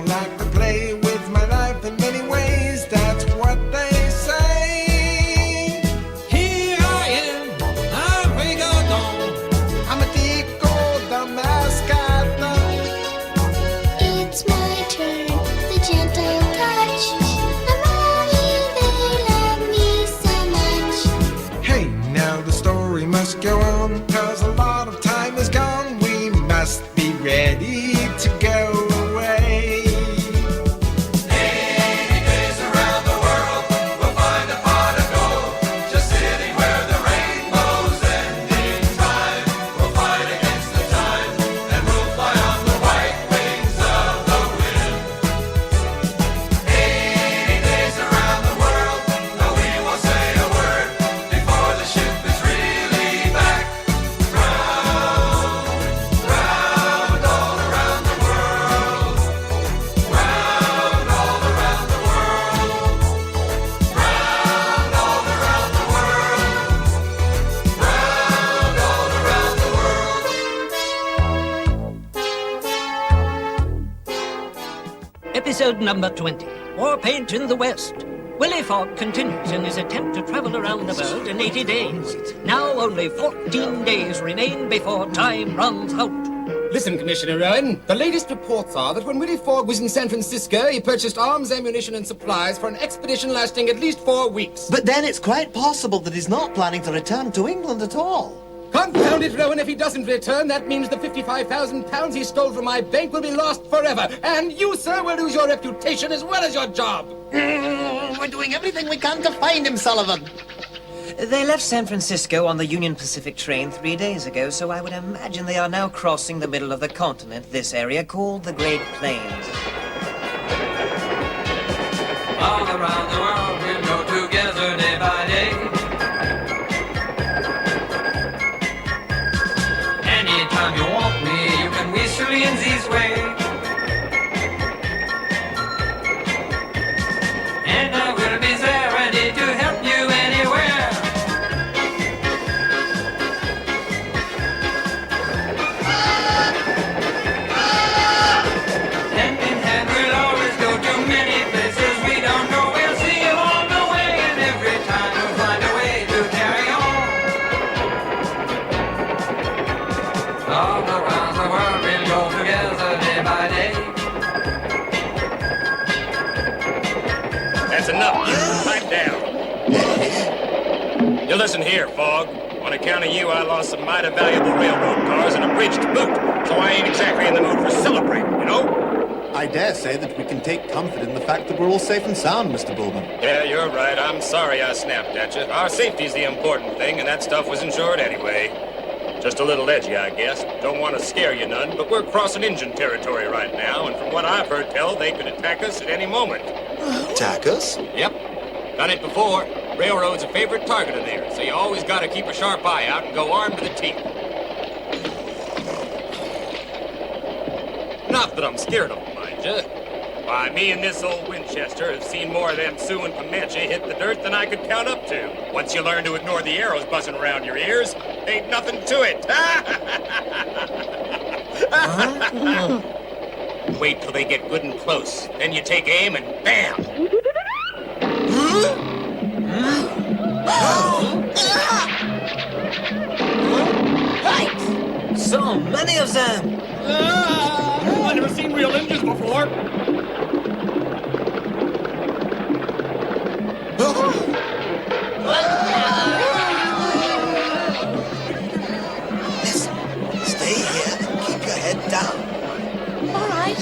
like to play with my life in many ways, that's what they say. Here I am, I'm Rigodon. I'm a Tico, the mascot though. It's my turn, the gentle touch. And mommy, they love me so much. Hey, now the story must go on, 'cause a lot of time is gone. We must be ready to go away. 80 days around the world, we'll find a pot of gold. Just sitting where the rainbow's ending time. We'll fight against the time, and we'll fly on the white wings of the wind. 80 days around the world, no, we won't say a word before the ship is really back. Round, round, all around the world. Round, all around the world. Round, all around the world. Round, all around the world. Episode number 20, War Paint in the West. Willy Fog continues in his attempt to travel around the world in 80 days. Now only 14 days remain before time runs out. Listen, Commissioner Rowan, the latest reports are that when Willy Fog was in San Francisco, he purchased arms, ammunition, and supplies for an expedition lasting at least 4 weeks. But then it's quite possible that he's not planning to return to England at all. Confound it, Rowan, if he doesn't return, that means the £55,000 he stole from my bank will be lost forever. And you, sir, will lose your reputation as well as your job. We're doing everything we can to find him, Sullivan. They left San Francisco on the Union Pacific train 3 days ago, so I would imagine they are now crossing the middle of the continent, this area called the Great Plains. All around the world, we'll go together day by day. Anytime you want me, you can whistle in this way. And I will be there ready to help you anywhere. Hand in hand, we'll always go to many places we don't know. We'll see you on the way, and every time we'll find a way to carry on. All around the world, we'll go together day by day. That's enough. Pipe down. You listen here, Fog. On account of you, I lost some mighty valuable railroad cars and a bridge to boot, so I ain't exactly in the mood for celebrating, you know? I dare say that we can take comfort in the fact that we're all safe and sound, Mr. Bullman. Yeah, you're right. I'm sorry I snapped at you. Our safety's the important thing, and that stuff was insured anyway. Just a little edgy, I guess. Don't want to scare you none, but we're crossing engine territory right now, and from what I've heard tell, they could attack us at any moment. Attack us? Yep. Done it before. Railroad's a favorite target of theirs, so you always gotta keep a sharp eye out and go armed to the teeth. Not that I'm scared of them, mind you. Why, me and this old Winchester have seen more of them Sioux and Comanche hit the dirt than I could count up to. Once you learn to ignore the arrows buzzing around your ears, ain't nothing to it. Wait till they get good and close. Then you take aim and bam! So many of them! I've never seen real engines before. Listen, stay here and keep your head down. All right.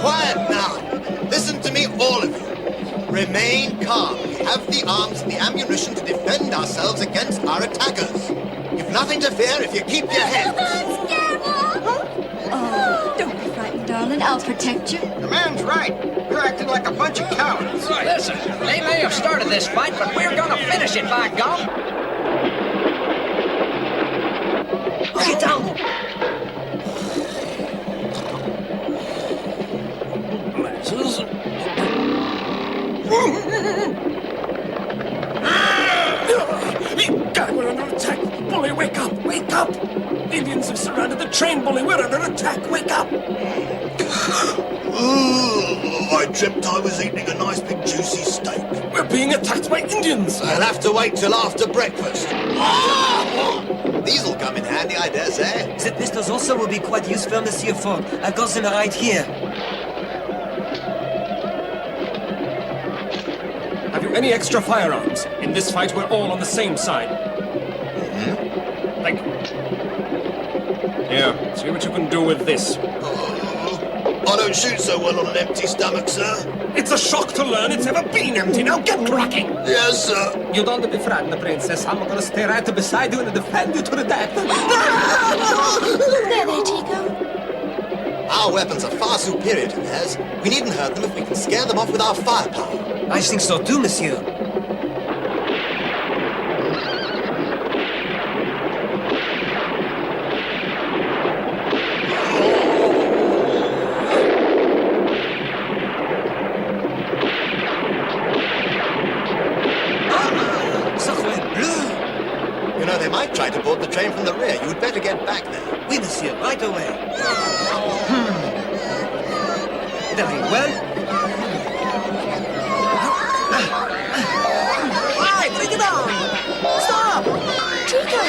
Quiet now. Listen to me, all of you. Remain calm. We have the arms and the ammunition to defend ourselves against our attackers. You've nothing to fear if you keep your head. Oh, don't be frightened, darling. I'll protect you. The man's right. You're acting like a bunch of cowards. Listen, they may have started this fight, but we're gonna finish it, by gum! Get down! Glasses. God, we're under attack. Bully, wake up! Wake up! Indians have surrounded the train, Bully. We're under attack. Wake up! I dreamt I was eating a nice big juicy steak. We're being attacked by Indians. I'll have to wait till after breakfast. These'll come in handy, I dare say. The pistols also will be quite useful, Monsieur Fogg. I've got them right here. Have you any extra firearms? In this fight, we're all on the same side. Thank you. Here, see what you can do with this. I don't shoot so well on an empty stomach, sir. It's a shock to learn it's ever been empty. Now get cracking! Yes, sir. You don't be frightened, Princess. I'm gonna stay right beside you and defend you to the death. There, Tico. Our weapons are far superior to theirs. We needn't hurt them if we can scare them off with our firepower. I think so too, Monsieur. You know, they might try to board the train from the rear. You'd better get back there. Oui, Monsieur, right away. Very well. Hey, bring it on! Stop! Tico.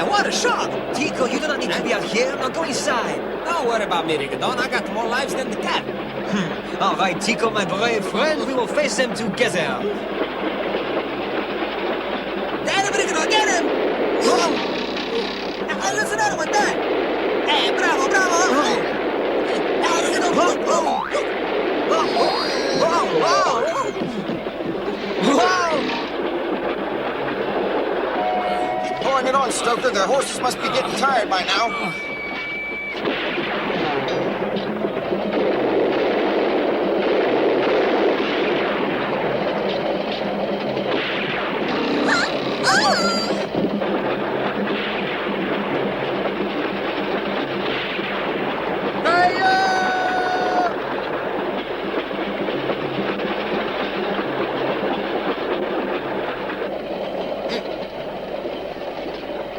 What a shot! Tico, you do not need to be out here. Now go inside. Don't worry about me, Rigadon. I got more lives than the cat. All right, Tico, my brave friend, we will face them together. Get him, Rigadon, get him! Listen out with that! Hey, bravo, bravo! Keep pouring it on, Stoker. The horses must be getting tired by now.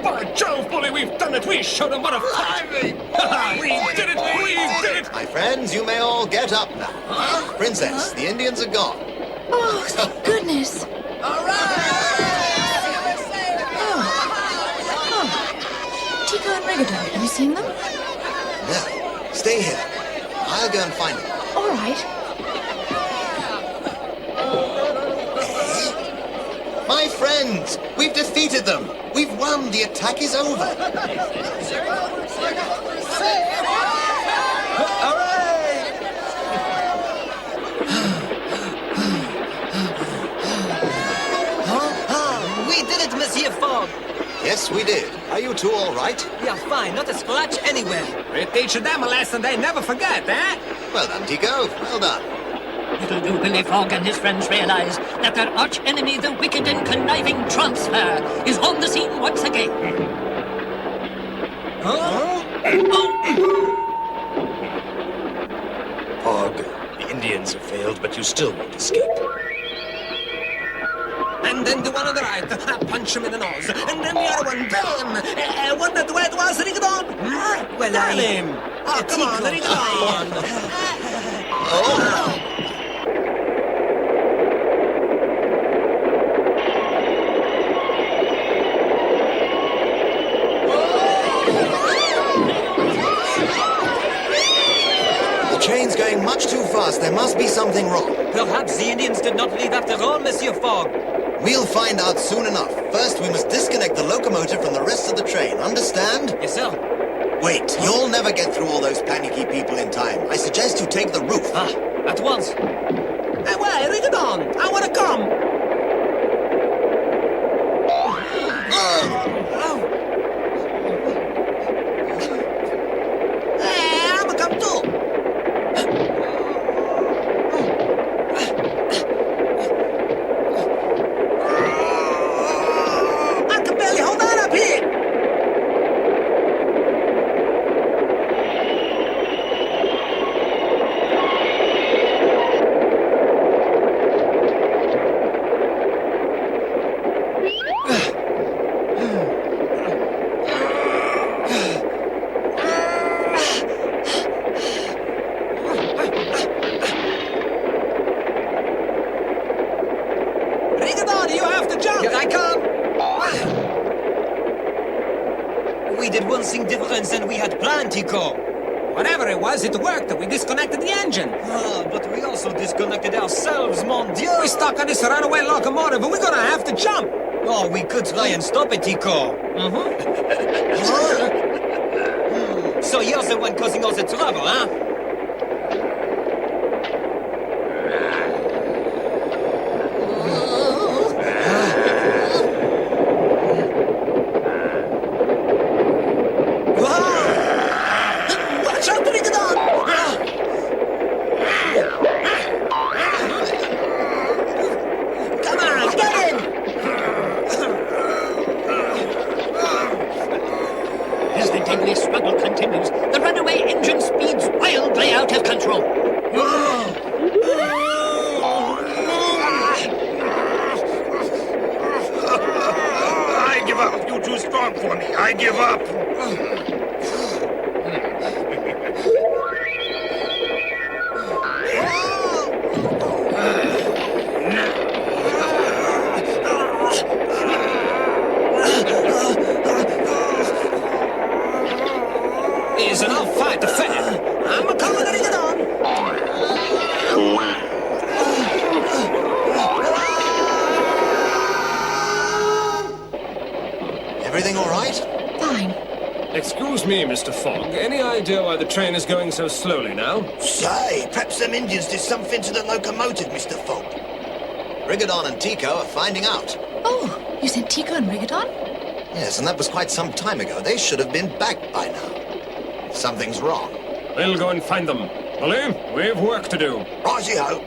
By Jove, Bully, we've done it! We showed them what a fight! We did it! We did it! My friends, you may all get up now. Princess, the Indians are gone. Oh, thank goodness. Tico and Rigadon, have you seen them? No, stay here. I'll go and find them. All right. My friends, we've defeated them. We've won. The attack is over. We did it, Monsieur Fogg. Yes, we did. Are you two all right? We are fine, not a scratch anywhere. We teach them a lesson they never forget, eh? Well done, Tico. Well done. Little do Willy Fog and his friends realize that their arch-enemy, the wicked and conniving Transfer, is on the scene once again. Fog, the Indians have failed, but you still won't escape. And then the one on the right, punch him in the nose. And then the other one, bam! Wondered where it was, Rigadon? Well, Got him! Oh, come on, Rigadon! The train's going much too fast. There must be something wrong. Perhaps the Indians did not leave after all, Monsieur Fogg. We'll find out soon enough. First, we must disconnect the locomotive from the rest of the train. Understand? Yes, sir. Wait, you'll never get through all those panicky people in time. I suggest you take the roof. Ah, at once. Hey, wait, Rigadon! I want to come! Hey, I'm a come too! I can barely hold on up here! Tico? Whatever it was, it worked. We disconnected the engine. Ah, but we also disconnected ourselves, mon Dieu! We're stuck on this runaway locomotive, and we're gonna have to jump. Oh, we could try and stop it, Tico. So you're the one causing all the trouble, huh? Watch out, Rigadon! Come on, get in! As the deadly struggle continues, the runaway engine speeds wildly out of control. I give up. You're too strong for me. I give up. Is an old fight to fair. I'm a coming to Rigadon. Everything all right? Fine. Excuse me, Mr. Fogg. Any idea why the train is going so slowly now? Say, perhaps them Indians did something to the locomotive, Mr. Fogg. Rigadon and Tico are finding out. Oh, you sent Tico and Rigadon? Yes, and that was quite some time ago. They should have been back by now. Something's wrong. We'll go and find them. Willy, we've work to do. Righty-ho.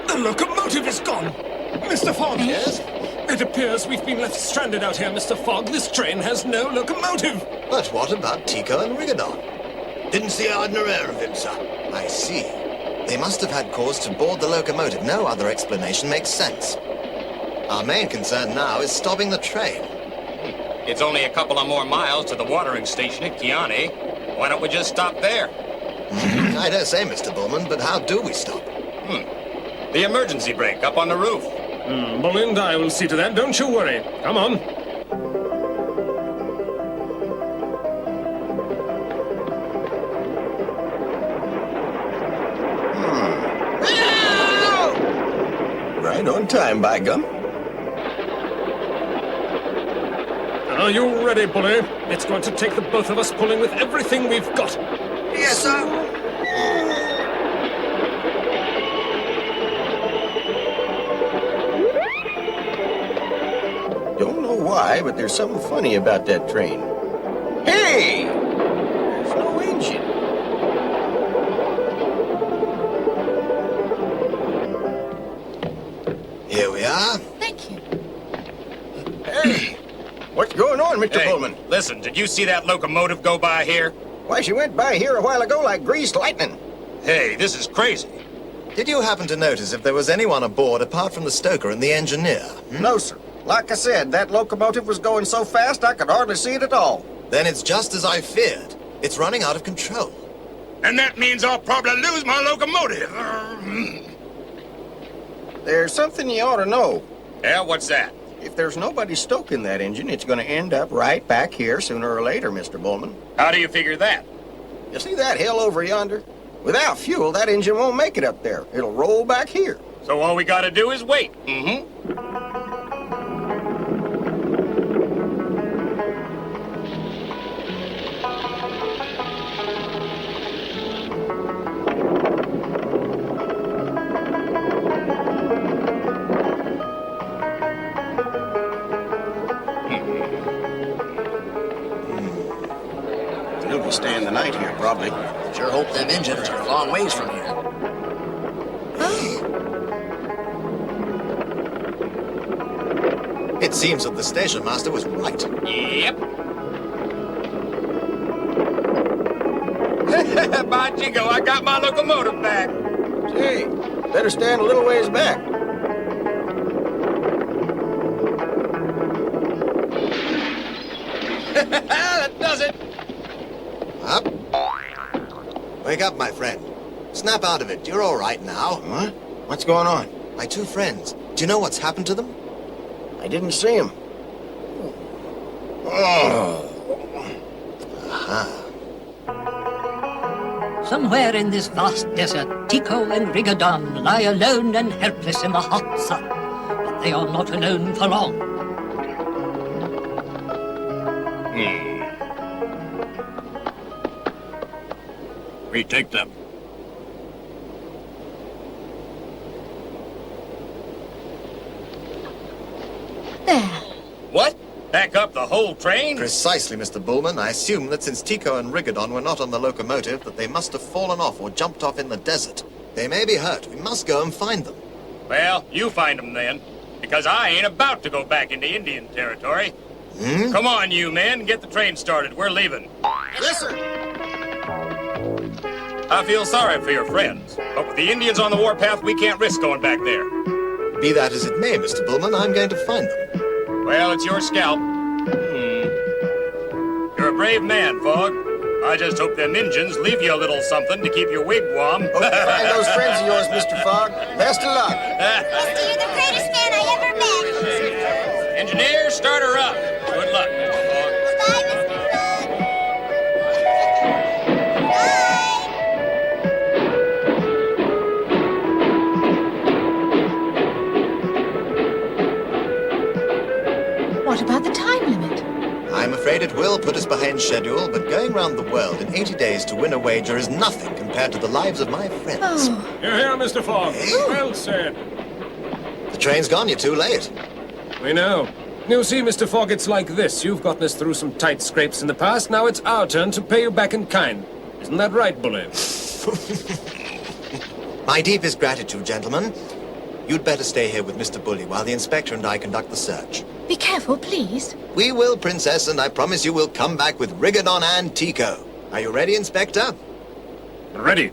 The locomotive is gone. Mr. Fogg. Yes? It appears we've been left stranded out here, Mr. Fogg. This train has no locomotive. But what about Tico and Rigadon? Didn't see hide nor hair of him, sir. I see. They must have had cause to board the locomotive. No other explanation makes sense. Our main concern now is stopping the train. It's only a couple of more miles to the watering station at Kiani. Why don't we just stop there? I dare say, Mr. Bullman, but how do we stop? The emergency brake up on the roof. Belinda, I will see to that. Don't you worry. Come on. Right on time, by gum. Are you ready, Bully? It's going to take the both of us pulling with everything we've got. Yes, sir. Don't know why, but there's something funny about that train. Hey! There's no engine. Here we are. Thank you. Hey! What's going on, Mr. Hey, Pullman? listen, did you see that locomotive go by here? Why, she went by here a while ago like greased lightning. Hey, this is crazy. Did you happen to notice if there was anyone aboard apart from the stoker and the engineer? No, sir. Like I said, that locomotive was going so fast I could hardly see it at all. Then it's just as I feared. It's running out of control. And that means I'll probably lose my locomotive. There's something you ought to know. Yeah, what's that? If there's nobody stoking that engine, it's going to end up right back here sooner or later, Mr. Bullman. How do you figure that? You see that hill over yonder? Without fuel, that engine won't make it up there. It'll roll back here. So all we gotta do is wait. Mm-hmm. He'll be staying the night here, probably. Sure hope them engines are a long ways from here. It seems that the station master was right. Yep. By jingo, I got my locomotive back. Say, better stand a little ways back. That does it. Up. Wake up, my friend. Snap out of it. You're all right now. What? What's going on? My two friends, Do you know what's happened to them? I didn't see him. Oh. Somewhere in this vast desert, Tico and Rigodon lie alone and helpless in the hot sun. But they are not alone for long. Retake them. There. What? Back up the whole train? Precisely, Mr. Bullman. I assume that since Tico and Rigodon were not on the locomotive, that they must have fallen off or jumped off in the desert. They may be hurt. We must go and find them. Well, you find them then. Because I ain't about to go back into Indian territory. Come on, you men. Get the train started. We're leaving. Yes, sir. I feel sorry for your friends. But with the Indians on the warpath, we can't risk going back there. Be that as it may, Mr. Bullman, I'm going to find them. Well, it's your scalp. You're a brave man, Fog. I just hope them Injuns leave you a little something to keep your wigwam. Hope you find those friends of yours, Mr. Fogg. Best of luck. Mister, you're the greatest fan I ever met. Engineer, start her up. Good luck, Mr. Fog. Bye, Mr. Frog. Bye. What about the time limit? I'm afraid it will put us behind schedule, but going round the world in 80 days to win a wager is nothing compared to the lives of my friends. Oh, You're here, Mr. Fogg. Well said. The train's gone, you're too late. We know. You see, Mr. Fogg, it's like this. You've gotten us through some tight scrapes in the past. Now it's our turn to pay you back in kind. Isn't that right, Bully? My deepest gratitude, gentlemen. You'd better stay here with Mr. Bully while the inspector and I conduct the search. be careful, please. We will, Princess, and I promise you we'll come back with Rigodon and Tico. Are you ready, Inspector? Ready.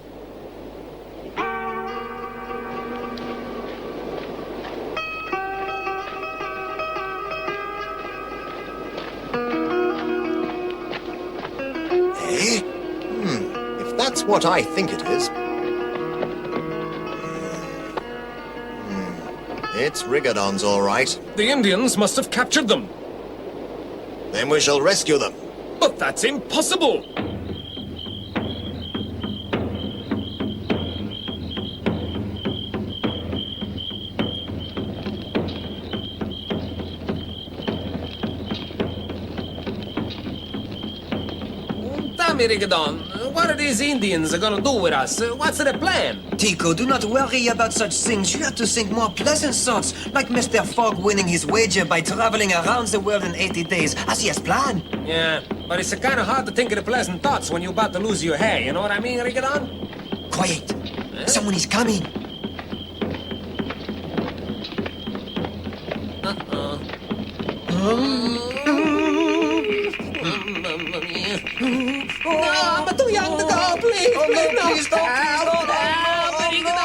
Eh? If that's what I think it is... It's Rigodon's, all right. The Indians must have captured them. Then we shall rescue them. But that's impossible. Tell me, Rigodon, what are these Indians gonna do with us? What's their plan? Tico, do not worry about such things. You have to think more pleasant thoughts, like Mr. Fogg winning his wager by traveling around the world in 80 days, as he has planned. Yeah, but it's kind of hard to think of the pleasant thoughts when you're about to lose your hair. You know what I mean, Rigodon? Quiet. Someone is coming. No, I'm too young to go. Please, Oh, no, please, no. please don't, please don't.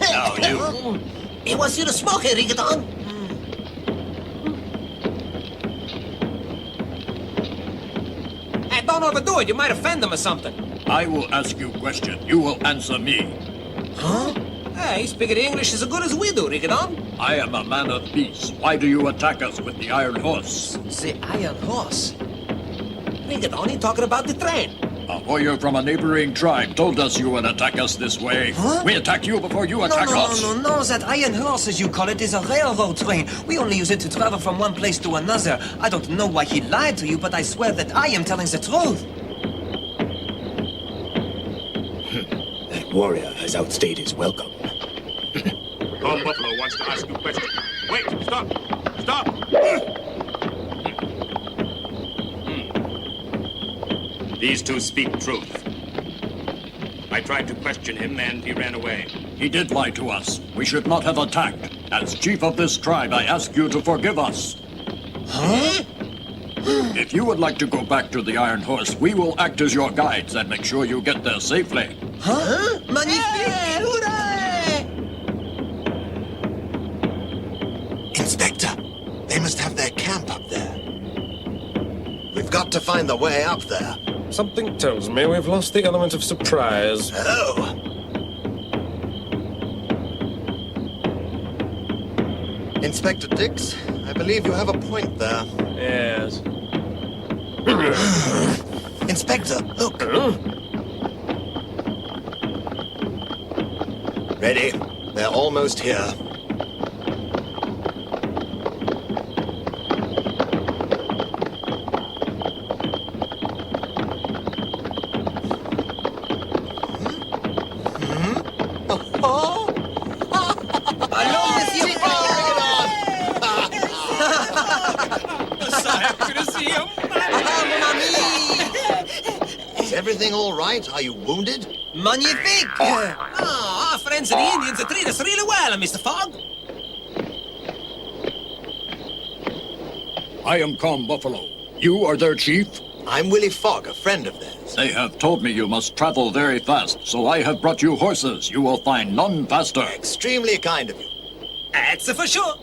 Now, you. He wants you to smoke it, Rigodon. Hey, don't overdo it. You might offend them or something. I will ask you a question. You will answer me. Huh? Hey, speaking English as good as we do, Rigodon. I am a man of peace. Why do you attack us with the Iron Horse? The Iron Horse? Rigodon, he talking about the train. A warrior from a neighboring tribe told us you would attack us this way. Huh? We attack you before you attack us. No. That iron horse, as you call it, is a railroad train. We only use it to travel from one place to another. I don't know why he lied to you, but I swear that I am telling the truth. That warrior has outstayed his welcome. Tom Buffalo wants to ask you a question. Wait, stop! Stop! These two speak truth. I tried to question him and he ran away. He did lie to us. We should not have attacked. As chief of this tribe, I ask you to forgive us. Huh? If you would like to go back to the Iron Horse, we will act as your guides and make sure you get there safely. Huh? Magnifique! Hey, hooray! Inspector, they must have their camp up there. We've got to find the way up there. Something tells me we've lost the element of surprise. Oh. Inspector Dix, I believe you have a point there. Yes. Inspector, look. Ready? They're almost here. Is everything all right? Are you wounded? Magnifique! Oh, our friends the Indians treat us really well, Mr. Fogg. I am Calm Buffalo. You are their chief? I'm Willy Fog, a friend of theirs. They have told me you must travel very fast, so I have brought you horses. You will find none faster. Extremely kind of you. That's for sure.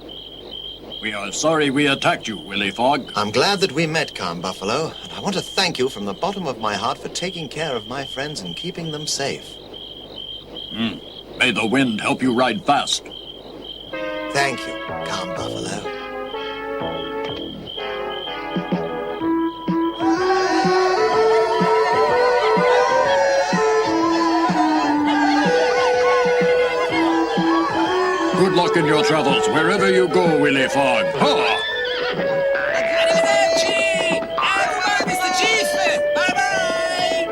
We are sorry we attacked you, Willy Fog. I'm glad that we met, Calm Buffalo, and I want to thank you from the bottom of my heart for taking care of my friends and keeping them safe. May the wind help you ride fast. Thank you, Calm Buffalo. Good luck in your travels, wherever you go, Willy Fog. Ha! Arrivederci! Everyone, Mr. Chief! Bye-bye!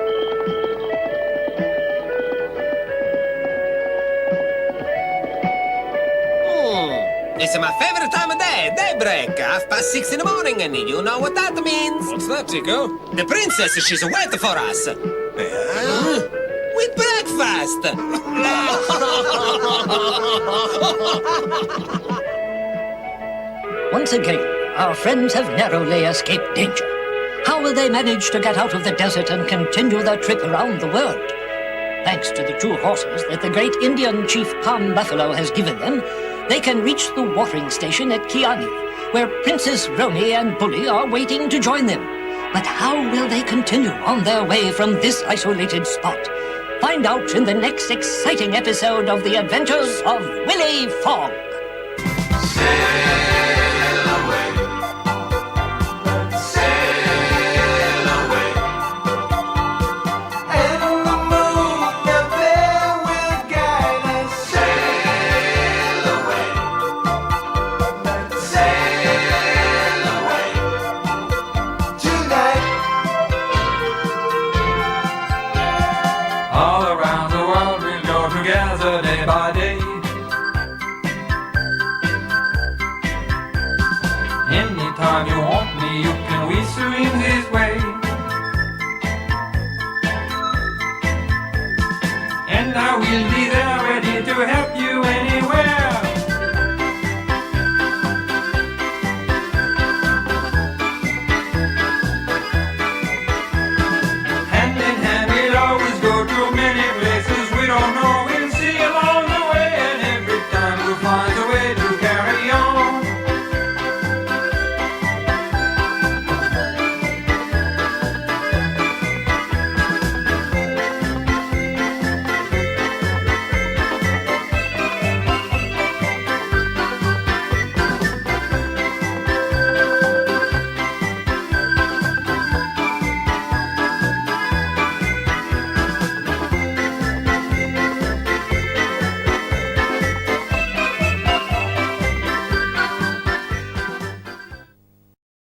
It's my favorite time of day, daybreak, 6:30 in the morning, and you know what that means. What's that, Tico? The princess, she's waiting for us. With breakfast! Once again, our friends have narrowly escaped danger. How will they manage to get out of the desert and continue their trip around the world? Thanks to the 2 horses that the great Indian chief Calm Buffalo has given them, they can reach the watering station at Kiani, where Princess Roni and Bully are waiting to join them. But how will they continue on their way from this isolated spot? Find out in the next exciting episode of The Adventures of Willy Fog. All around the world we'll go together day by day. Anytime you want me, you can whistle in this way. And I will